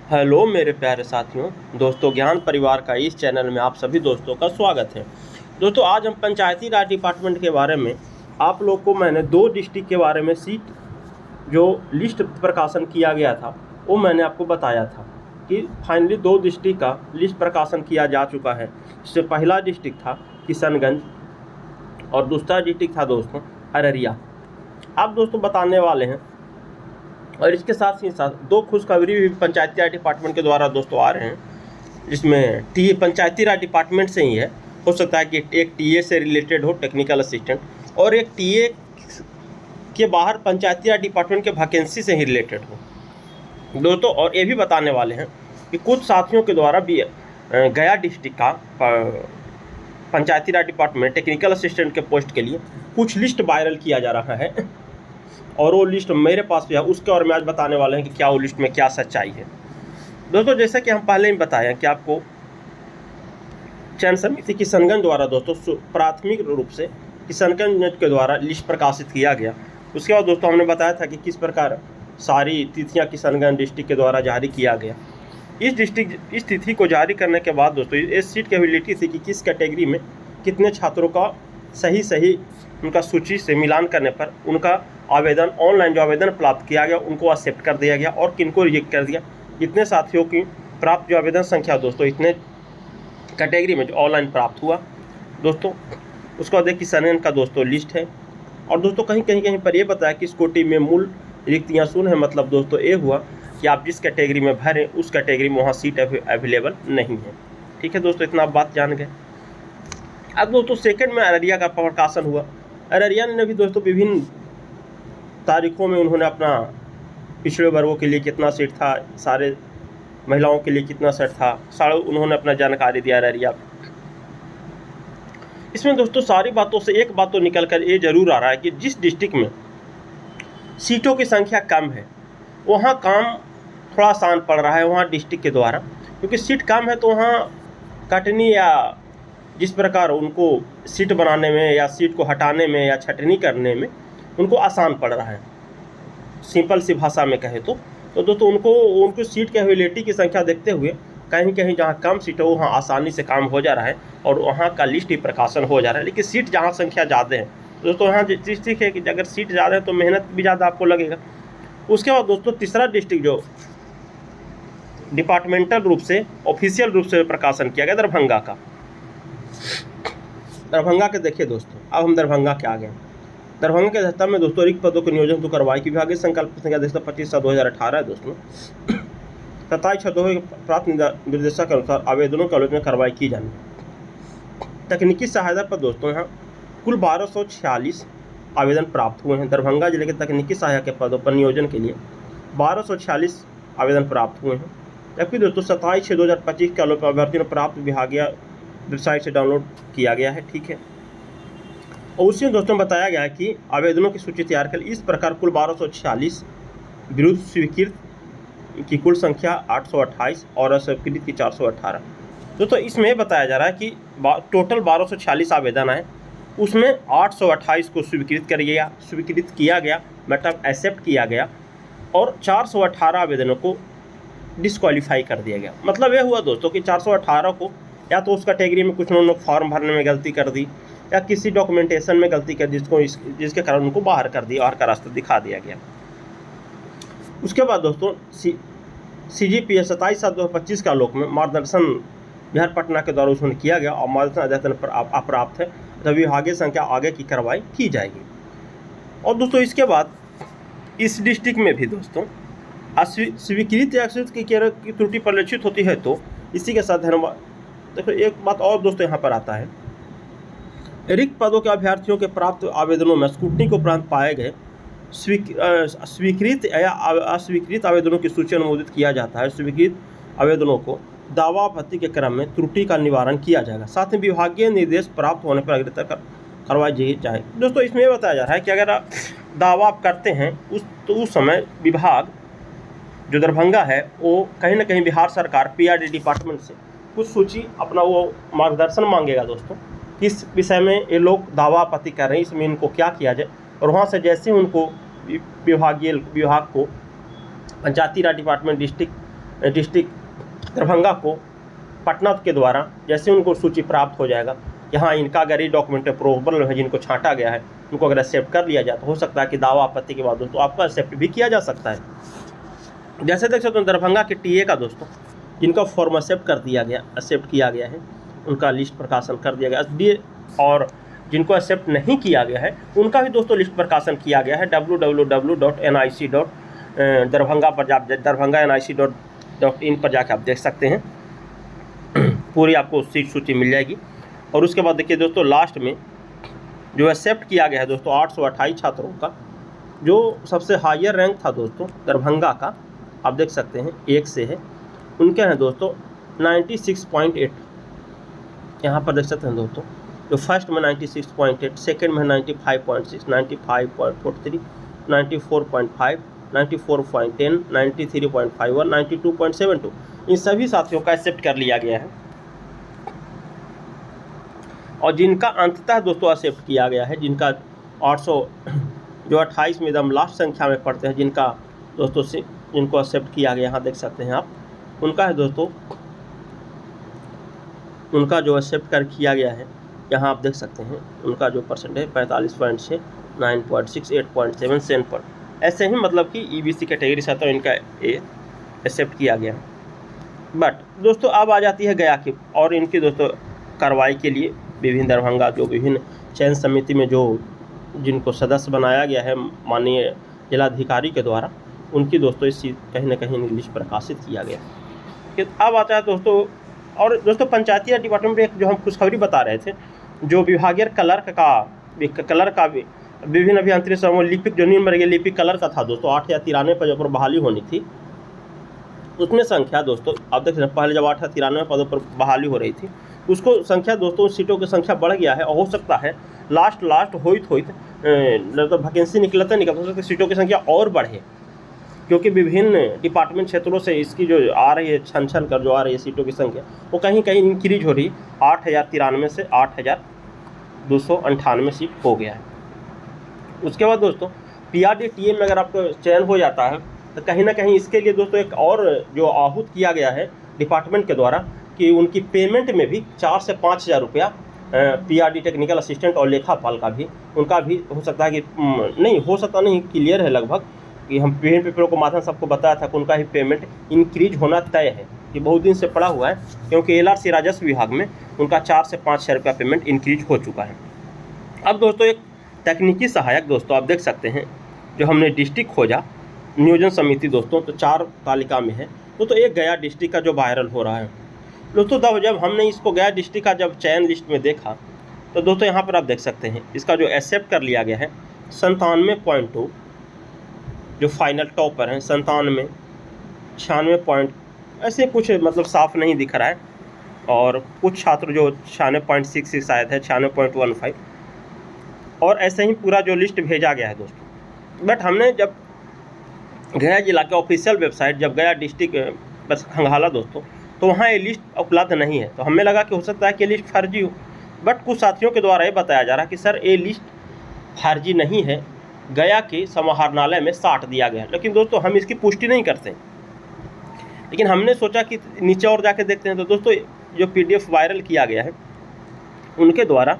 Hello मेरे प्यारे साथियों, दोस्तों ज्ञान परिवार का इस चैनल में आप सभी दोस्तों का स्वागत है। दोस्तों आज हम पंचायती राज डिपार्टमेंट के बारे में आप लोग को मैंने 2 डिस्ट्रिक्ट के बारे में सीट जो लिस्ट प्रकाशन किया गया था वो मैंने आपको बताया था कि फाइनली 2 डिस्ट्रिक्ट का लिस्ट प्रकाशन किया जा चुका है। इससे पहला डिस्ट्रिक्ट था किशनगंज और दूसरा डिस्ट्रिक्ट था दोस्तों अररिया। आप दोस्तों बताने वाले हैं और इसके साथ ही साथ 2 खुशखबरी भी पंचायती राज डिपार्टमेंट के द्वारा दोस्तों आ रहे हैं, जिसमें पंचायती राज डिपार्टमेंट से ही है। हो सकता है कि एक टीए से रिलेटेड हो, टेक्निकल असिस्टेंट, और एक टीए के बाहर पंचायती राज डिपार्टमेंट के वैकेंसी से ही रिलेटेड हो दोस्तों। और ये भी बताने वाले हैं कि कुछ साथियों के द्वारा भी गया डिस्ट्रिक्ट का पंचायती राज डिपार्टमेंट टेक्निकल असिस्टेंट के पोस्ट के लिए कुछ लिस्ट वायरल किया जा रहा है और वो लिस्ट मेरे पास भी है। उसके और मैं आज बताने वाले हैं कि क्या वो लिस्ट में क्या सच्चाई है दोस्तों। जैसा कि हम पहले ही बताया कि आपको चयन समिति किशनगंज द्वारा दोस्तों प्राथमिक रूप से किशनगंज के द्वारा लिस्ट प्रकाशित किया गया। उसके बाद दोस्तों हमने बताया था कि किस प्रकार सारी तिथियां किशनगंज डिस्ट्रिक्ट के द्वारा जारी किया गया। इस तिथि को जारी करने के बाद दोस्तों इस सीट की एबिलिटी थी कि किस कैटेगरी में कितने छात्रों का सही उनका सूची से मिलान करने पर उनका आवेदन ऑनलाइन जो आवेदन प्राप्त किया गया उनको एक्सेप्ट कर दिया गया और किनको रिजेक्ट कर दिया। इतने साथियों की प्राप्त जो आवेदन संख्या दोस्तों इतने कैटेगरी में जो ऑनलाइन प्राप्त हुआ दोस्तों, उसके बाद किशनगंज का दोस्तों लिस्ट है। और दोस्तों कहीं पर ये बताया कि इस कोटि में मूल रिक्तियाँ शून्य है। मतलब दोस्तों ये हुआ कि आप जिस कैटेगरी में भरें उस कैटेगरी में वहाँ सीट अवेलेबल नहीं है। ठीक है दोस्तों, इतना आप बात जान गए। अब दोस्तों सेकंड में अररिया का प्रकाशन हुआ। अररिया ने भी दोस्तों विभिन्न तारीखों में उन्होंने अपना पिछड़े वर्गों के लिए कितना सीट था, सारे महिलाओं के लिए कितना सीट था, सारे उन्होंने अपना जानकारी दिया अररिया। इसमें दोस्तों सारी बातों से एक बात तो निकल कर ये जरूर आ रहा है कि जिस डिस्ट्रिक्ट में सीटों की संख्या कम है वहाँ काम थोड़ा आसान पड़ रहा है वहाँ डिस्ट्रिक्ट के द्वारा, क्योंकि सीट कम है तो वहाँ कटनी या जिस प्रकार उनको सीट बनाने में या सीट को हटाने में या छटनी करने में उनको आसान पड़ रहा है। सिंपल सी भाषा में कहे तो दोस्तों उनको सीट की अवेलेबिलिटी की संख्या देखते हुए कहीं जहाँ कम सीट हो वहाँ आसानी से काम हो जा रहा है और वहाँ का लिस्ट ही प्रकाशन हो जा रहा है। लेकिन सीट जहाँ संख्या ज़्यादा है दोस्तों, यहाँ डिस्ट्रिक्ट है कि अगर सीट ज़्यादा है तो मेहनत भी ज़्यादा आपको लगेगा। उसके बाद दोस्तों तीसरा डिस्ट्रिक्ट जो डिपार्टमेंटल रूप से ऑफिशियल रूप से प्रकाशन किया गया दरभंगा का। दरभंगा के देखिए दोस्तों, अब हम दरभंगा के आ गए। दरभंगा के दस्ता में दोस्तों रिक्त पदों के नियोजन तो कार्रवाई की विभागीय संकल्प संख्या 25/2018 है दोस्तों। 27/6 प्राप्त निर्देशक के अनुसार आवेदनों के आलोचना कार्रवाई की जानी। तकनीकी सहायता पर दोस्तों यहाँ कुल 1246 आवेदन प्राप्त हुए हैं। दरभंगा जिले के तकनीकी सहायक के पदों पर नियोजन के लिए 1246 आवेदन प्राप्त हुए हैं। जबकि दोस्तों 27/6/2025 के आलोचना अभ्यर्थियों ने प्राप्त विभागीय वेबसाइट से डाउनलोड किया गया है। ठीक है, और उसी में दोस्तों बताया गया है कि आवेदनों की सूची तैयार कर इस प्रकार कुल 1246 विरुद्ध स्वीकृत की कुल संख्या 828 और अस्वीकृत की 418। दोस्तों इसमें बताया जा रहा है कि टोटल 1246 आवेदन आए, उसमें 828 को स्वीकृत किया गया मतलब एक्सेप्ट किया गया और 418 आवेदनों को डिस्क्वालीफाई कर दिया गया। मतलब ये हुआ दोस्तों कि 418 को या तो उस कैटेगरी में कुछ उन्होंने फॉर्म भरने में गलती कर दी या किसी डॉक्यूमेंटेशन में गलती कर जिसके कारण उनको बाहर कर दिया, बाहर का रास्ता दिखा दिया गया। उसके बाद दोस्तों CGPS 27/7/2025 का आलोक में मार्गदर्शन बिहार पटना के द्वारा उसमें किया गया और मार्गदर्शन अध्ययन पर अप्राप्त है तभी विभागीय संख्या आगे की कार्रवाई की जाएगी। और दोस्तों इसके बाद इस डिस्ट्रिक्ट में भी दोस्तों स्वीकृत या अस्वीकृत की त्रुटि परिलक्षित होती है तो इसी के साथ देखो एक बात और दोस्तों यहाँ पर आता है, रिक्त पदों के अभ्यर्थियों के प्राप्त आवेदनों में स्क्रूटनी के उपरांत पाए गए स्वीकृत या अस्वीकृत आवेदनों की सूची अनुमोदित किया जाता है। स्वीकृत आवेदनों को दावा आपत्ति के क्रम में त्रुटि का निवारण किया जाएगा। साथ ही विभागीय निर्देश प्राप्त होने पर अग्रता कार्रवाई जाएगी। दोस्तों इसमें यह बताया जा रहा है कि अगर दावा आप करते हैं उस समय विभाग जो दरभंगा है वो कहीं ना कहीं बिहार सरकार PRD डिपार्टमेंट से कुछ सूची अपना वो मार्गदर्शन मांगेगा दोस्तों, किस विषय में ये लोग दावा आपत्ति कर रहे हैं, इसमें इनको क्या किया जाए। और वहाँ से जैसे उनको विभाग को पंचायती राज डिपार्टमेंट डिस्ट्रिक्ट डिस्ट्रिक्ट दरभंगा को पटना के द्वारा जैसे उनको सूची प्राप्त हो जाएगा कि हाँ इनका अगर ये डॉक्यूमेंट अप्रूवेबल है, जिनको छांटा गया है उनको अगर एक्सेप्ट कर लिया जाए तो हो सकता है कि दावा आपत्ति के बाद दोस्तों आपका एक्सेप्ट भी किया जा सकता है। जैसे देख सकते हो दरभंगा के टीए का दोस्तों जिनका फॉर्म एक्सेप्ट किया गया है उनका लिस्ट प्रकाशन कर दिया गया एसडीए, और जिनको एक्सेप्ट नहीं किया गया है उनका भी दोस्तों लिस्ट प्रकाशन किया गया है www.nic.दरभंगा पर दरभंगा nic.in पर जाकर आप देख सकते हैं, पूरी आपको सीट सूची मिल जाएगी। और उसके बाद देखिए दोस्तों लास्ट में जो एक्सेप्ट किया गया है दोस्तों 828 छात्रों का, जो सबसे हायर रैंक था दोस्तों दरभंगा का, आप देख सकते हैं 1 से है, उनके हैं दोस्तों 96.8, यहाँ पर देख सकते हैं दोस्तों जो फर्स्ट में 96.8, सेकेंड में 95.6, 95.43, 94.5, 94.10, 93.51, 92.72, इन सभी साथियों का एक्सेप्ट कर लिया गया है। और जिनका अंततः दोस्तों एक्सेप्ट किया गया है, जिनका 828 में एकदम लास्ट संख्या में पढ़ते हैं, जिनका दोस्तों से जिनको एक्सेप्ट किया गया, यहाँ देख सकते हैं आप, उनका है दोस्तों, उनका जो एक्सेप्ट कर किया गया है यहाँ आप देख सकते हैं, उनका जो परसेंट है 45.6, 9.6, 8.7, 7 पर, ऐसे ही मतलब कि ईबीसी कैटेगरी से तो इनका एक्सेप्ट किया गया है। बट दोस्तों अब आ जाती है गया की, और इनकी दोस्तों कार्रवाई के लिए विभिन्न दरभंगा जो विभिन्न चयन समिति में जो जिनको सदस्य बनाया गया है माननीय जिलाधिकारी के द्वारा, उनकी दोस्तों इस कहीं ना कहीं लिस्ट प्रकाशित किया गया। अब आता है दोस्तों, और दोस्तों पंचायती राज डिपार्टमेंट में एक जो हम खुशखबरी बता रहे थे, जो विभागीय क्लर्क का विभिन्न अभियांत्रिकी समूह लिपिक जो निम्न वर्गीय लिपिक कलर का था दोस्तों 8,093 पदों पर बहाली होनी थी, उसमें संख्या दोस्तों आप देख रहे हैं पहले जब 8,093 पदों पर बहाली हो रही थी उसको संख्या दोस्तों सीटों की संख्या बढ़ गया है, और हो सकता है लास्ट होइत मतलब वैकेंसी निकलते सीटों की संख्या और बढ़े, क्योंकि विभिन्न डिपार्टमेंट क्षेत्रों से इसकी जो आ रही है छन कर जो आ रही है सीटों की संख्या वो कहीं कहीं इंक्रीज हो रही है, 8,093 से 8,298 सीट हो गया है। उसके बाद दोस्तों PRD-TA में अगर आपका चयन हो जाता है तो कहीं ना कहीं इसके लिए दोस्तों एक और जो आहूत किया गया है डिपार्टमेंट के द्वारा कि उनकी पेमेंट में भी 4 से 5,000 रुपया PRD टेक्निकल असिस्टेंट और लेखापाल का भी उनका भी हो सकता है कि नहीं क्लियर है लगभग कि हम विभिन्न पेपरों के माध्यम से आपको बताया था कि उनका ही पेमेंट इंक्रीज होना तय है, कि बहुत दिन से पड़ा हुआ है, क्योंकि LRC राजस्व विभाग में उनका 4 से 5,000 रुपया पेमेंट इंक्रीज हो चुका है। अब दोस्तों एक तकनीकी सहायक दोस्तों आप देख सकते हैं जो हमने डिस्ट्रिक्ट खोजा नियोजन समिति दोस्तों, तो 4 तालिका में है तो एक गया डिस्ट्रिक्ट का जो वायरल हो रहा है दोस्तों। तब जब हमने इसको गया डिस्ट्रिक्ट का जब चयन लिस्ट में देखा तो दोस्तों यहाँ पर आप देख सकते हैं इसका जो एक्सेप्ट कर लिया गया है 97.2, जो फाइनल टॉपर हैं 97, 96 पॉइंट, ऐसे कुछ मतलब साफ नहीं दिख रहा है, और कुछ छात्र जो 96.66 आए थे 96.15, और ऐसे ही पूरा जो लिस्ट भेजा गया है दोस्तों। बट हमने जब गया जिला के ऑफिशियल वेबसाइट जब गया डिस्ट्रिक्ट बस खंगाला दोस्तों, तो वहाँ ये लिस्ट उपलब्ध नहीं है, तो हमें लगा कि हो सकता है कि लिस्ट फर्जी हो। बट कुछ साथियों के द्वारा ये बताया जा रहा है कि सर ये लिस्ट फर्जी नहीं है, गया के समाहरणालय में साट दिया गया है। लेकिन दोस्तों हम इसकी पुष्टि नहीं करते, लेकिन हमने सोचा कि नीचे और जाके देखते हैं। तो दोस्तों जो PDF वायरल किया गया है उनके द्वारा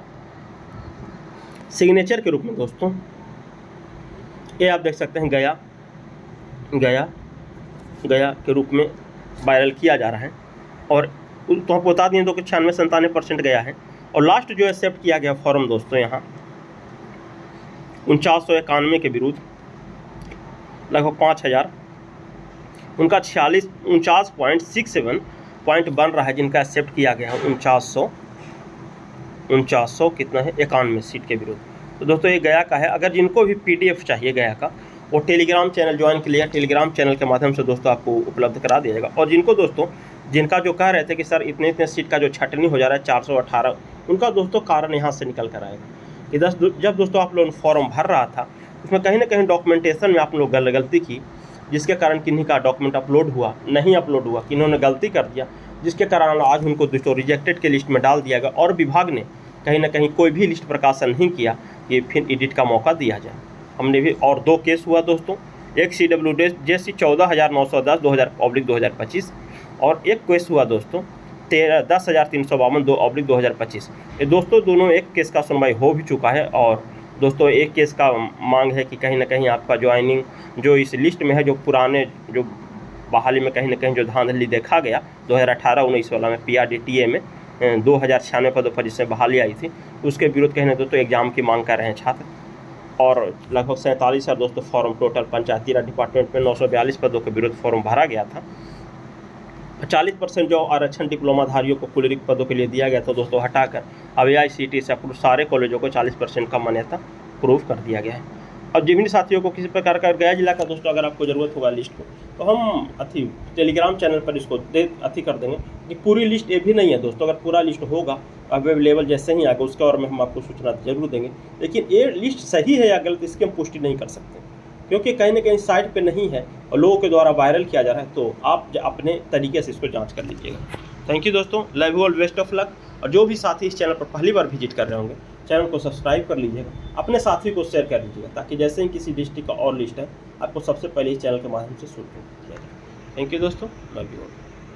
सिग्नेचर के रूप में दोस्तों ये आप देख सकते हैं गया के रूप में वायरल किया जा रहा है, और तो आपको बता दें तो कि 96-97% गया है। और लास्ट जो एक्सेप्ट किया गया फॉर्म दोस्तों यहाँ 4991 के विरुद्ध लगभग 5,000, उनका 49.67 पॉइंट बन रहा है जिनका एक्सेप्ट किया गया है 4900 कितना है 91 सीट के विरुद्ध। तो दोस्तों ये गया का है। अगर जिनको भी PDF चाहिए गया का वो टेलीग्राम चैनल ज्वाइन के लिए टेलीग्राम चैनल के माध्यम से दोस्तों आपको उपलब्ध करा दिया जाएगा। और जिनको दोस्तों जिनका जो कह रहे थे कि सर इतने सीट का जो छटनी हो जा रहा है 418, उनका दोस्तों कारण यहाँ से निकल कर आएगा कि जब दोस्तों आप लोग फॉर्म भर रहा था उसमें कहीं ना कहीं डॉक्यूमेंटेशन में आप लोग गलती की, जिसके कारण किन्हीं का डॉक्यूमेंट नहीं अपलोड हुआ, किन्होंने गलती कर दिया, जिसके कारण आज उनको दोस्तों रिजेक्टेड के लिस्ट में डाल दिया गया। और विभाग ने कहीं ना कहीं कोई भी लिस्ट प्रकाशन नहीं किया कि फिर एडिट का मौका दिया जाए। हमने भी और 2 केस हुआ दोस्तों, एक CWJC 14,910 2000/2025 और एक केस हुआ दोस्तों 10,352 2/2025। ये दोस्तों दोनों एक केस का सुनवाई हो भी चुका है। और दोस्तों एक केस का मांग है कि कहीं ना कहीं आपका ज्वाइनिंग जो इस लिस्ट में है, जो पुराने जो बहाली में कहीं ना कहीं जो धांधली देखा गया 2018-19 वाला में PRDTA में 2096 पदों पर जिसमें बहाली आई थी, उसके विरुद्ध कहीं ना दोस्तों एग्जाम की मांग कर रहे हैं छात्र। और लगभग 47 दोस्तों फॉर्म टोटल पंचायती राज डिपार्टमेंट में 942 पदों के विरुद्ध फॉर्म भरा गया था। 40% जो आरक्षण डिप्लोमाधारियों को कुल रिक्त पदों के लिए दिया गया था दोस्तों हटाकर अब AICTE से अप्रूव सारे कॉलेजों को 40% का मान्यता प्रूव कर दिया गया है। अब जिन साथियों को किसी प्रकार का गया जिला का दोस्तों अगर आपको ज़रूरत होगा लिस्ट को, तो हम टेलीग्राम चैनल पर इसको कर देंगे कि पूरी लिस्ट ये भी नहीं है दोस्तों। अगर पूरा लिस्ट होगा अवेलेबल जैसे ही आएगा उसके बारे में हम आपको सूचना जरूर देंगे, लेकिन ये लिस्ट सही है या गलत इसकी हम पुष्टि नहीं कर सकते क्योंकि कहीं ना कहीं साइट पे नहीं है और लोगों के द्वारा वायरल किया जा रहा है। तो आप अपने तरीके से इसको जांच कर लीजिएगा। थैंक यू दोस्तों, love you all, best of luck. और जो भी साथी इस चैनल पर पहली बार विजिट कर रहे होंगे, चैनल को सब्सक्राइब कर लीजिएगा, अपने साथी को शेयर कर लीजिएगा, ताकि जैसे ही किसी डिस्ट्रिक्ट का और लिस्ट है आपको सबसे पहले इस चैनल के माध्यम से सूचित किया जाए। थैंक यू दोस्तों, लव यू ऑल।